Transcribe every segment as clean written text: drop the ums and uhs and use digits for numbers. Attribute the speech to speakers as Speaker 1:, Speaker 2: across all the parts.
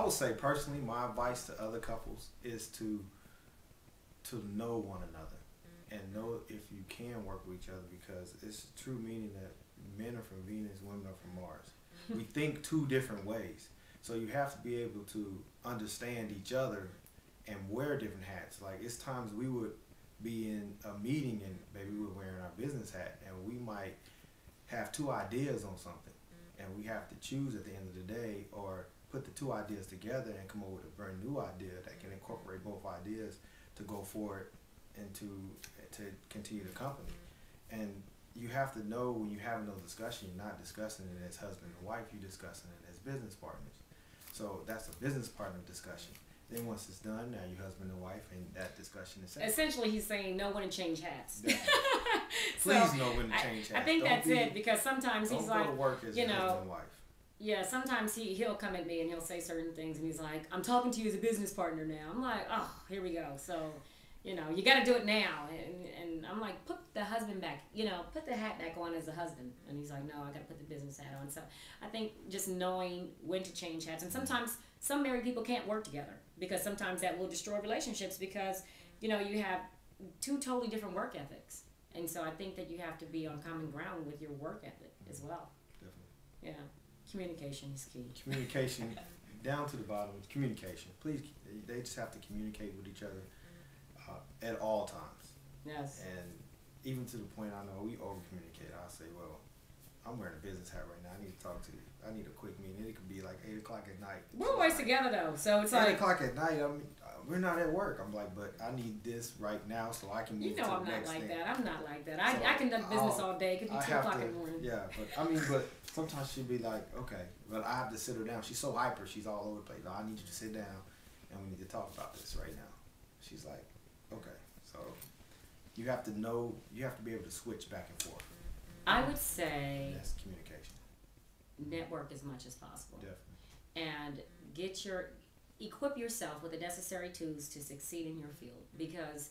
Speaker 1: would say personally, my advice to other couples is to know one another and know if you can work with each other, because it's true meaning that men are from Venus, women are from Mars. We think two different ways. So you have to be able to understand each other and wear different hats. Like, it's times we would be in a meeting and maybe we're wearing our business hat and we might have two ideas on something, and we have to choose at the end of the day, or put the two ideas together and come up with a brand new idea that can incorporate both ideas to go forward and to continue the company. And you have to know when you're having those discussions, you're not discussing it as husband and wife, you're discussing it as business partners. So that's a business partner discussion. Then once it's done, now you're husband and wife, and that discussion is set.
Speaker 2: Essentially, he's saying know when to change hats.
Speaker 1: Please know when to change hats.
Speaker 2: I think that's it, because sometimes he's like,
Speaker 1: work as
Speaker 2: you know,
Speaker 1: husband and wife.
Speaker 2: Yeah, sometimes he'll come at me and he'll say certain things, and he's like, I'm talking to you as a business partner now. I'm like, oh, here we go. So, you know, you got to do it now. And I'm like, put the husband back, you know, put the hat back on as a husband. And he's like, no, I got to put the business hat on. So I think just knowing when to change hats. And sometimes some married people can't work together, because sometimes that will destroy relationships, because, you know, you have two totally different work ethics. And so I think that you have to be on common ground with your work ethic as well.
Speaker 1: Definitely.
Speaker 2: Yeah. Communication is key.
Speaker 1: Communication, down to the bottom, communication. Please, they just have to communicate with each other at all times.
Speaker 2: Yes.
Speaker 1: And even to the point, I know we over communicate. I'll say, well, I'm wearing a business hat right now. I need to talk to you. I need a quick meeting. It could be like 8 o'clock at night.
Speaker 2: We're always together though, so it's
Speaker 1: 8
Speaker 2: like
Speaker 1: 8 o'clock at night. We're not at work. I'm like, but I need this right now so I can move
Speaker 2: you know
Speaker 1: to the
Speaker 2: I'm not
Speaker 1: next
Speaker 2: like
Speaker 1: thing.
Speaker 2: that. I'm not like that.
Speaker 1: So
Speaker 2: I conduct business all day. It could be 2 o'clock in the morning.
Speaker 1: Yeah, but sometimes she'd be like, okay, but I have to sit her down. She's so hyper. She's all over the place. I need you to sit down, and we need to talk about this right now. She's like, okay. So you have to know. You have to be able to switch back and forth.
Speaker 2: I would say
Speaker 1: that's communication.
Speaker 2: Network as much as possible.
Speaker 1: Definitely.
Speaker 2: And equip yourself with the necessary tools to succeed in your field, because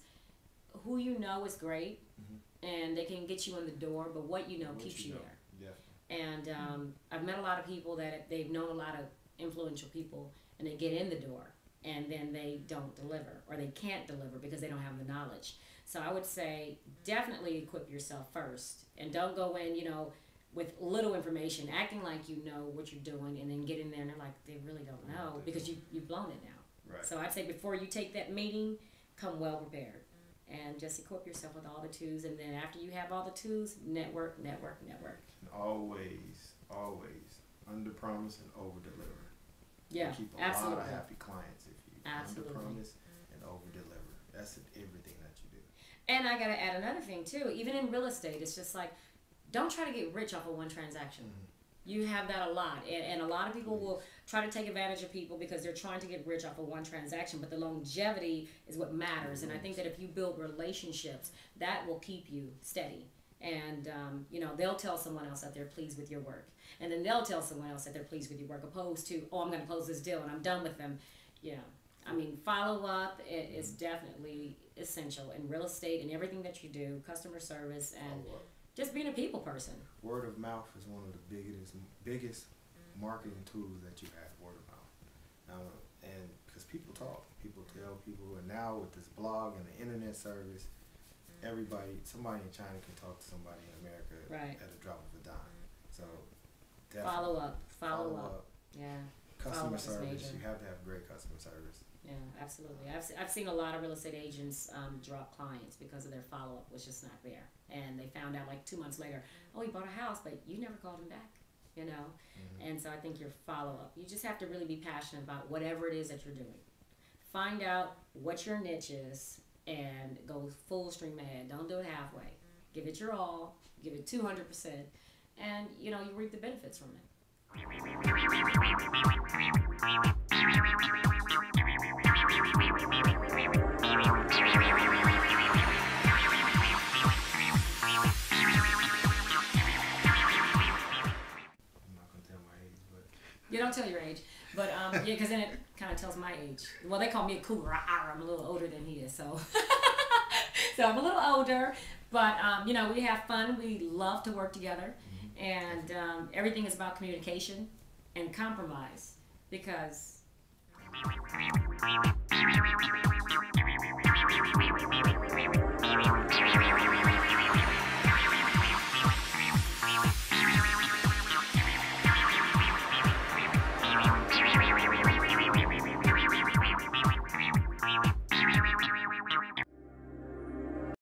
Speaker 2: who you know is great, and they can get you in the door, but what you know keeps you there.
Speaker 1: Definitely.
Speaker 2: And I've met a lot of people that they've known a lot of influential people, and they get in the door and then they don't deliver, or they can't deliver because they don't have the knowledge. So I would say definitely equip yourself first, and don't go in, you know, with little information, acting like you know what you're doing, and then get in there and they're like, they really don't know, because you've blown it now.
Speaker 1: Right.
Speaker 2: So I'd say before you take that meeting, come well prepared, and just equip yourself with all the tools, and then after you have all the tools, network.
Speaker 1: And always under promise and over deliver.
Speaker 2: Yeah,
Speaker 1: you keep a
Speaker 2: absolutely.
Speaker 1: lot of happy clients if you under promise and over deliver. That's everything that you do.
Speaker 2: And I gotta add another thing too. Even in real estate, it's just like, don't try to get rich off of one transaction. You have that a lot, and a lot of people will try to take advantage of people because they're trying to get rich off of one transaction, but the longevity is what matters. And I think that if you build relationships, that will keep you steady. And you know, they'll tell someone else that they're pleased with your work, and then they'll tell someone else that they're pleased with your work, opposed to, oh, I'm going to close this deal and I'm done with them. Yeah, I mean, follow up is definitely essential in real estate and everything that you do, customer service, and just being a people person.
Speaker 1: Word of mouth is one of the biggest marketing tools that you have. Word of mouth, and because people talk, people tell people, and now with this blog and the internet service, somebody in China can talk to somebody in America at a drop of a dime. So
Speaker 2: follow up. Yeah.
Speaker 1: Customer service. You have to have great customer service.
Speaker 2: Yeah, absolutely. I've seen a lot of real estate agents drop clients because of their follow up was just not there, and they found out like 2 months later, oh, he bought a house, but you never called him back. You know, and so I think your follow up. You just have to really be passionate about whatever it is that you're doing. Find out what your niche is and go full stream ahead. Don't do it halfway. Give it your all. Give it 200%, and you know, you reap the benefits from it. You don't tell your age, but yeah, because then it kind of tells my age. Well, they call me a cougar. I'm a little older than he is, so so I'm a little older. But you know, we have fun. We love to work together, and everything is about communication and compromise. Because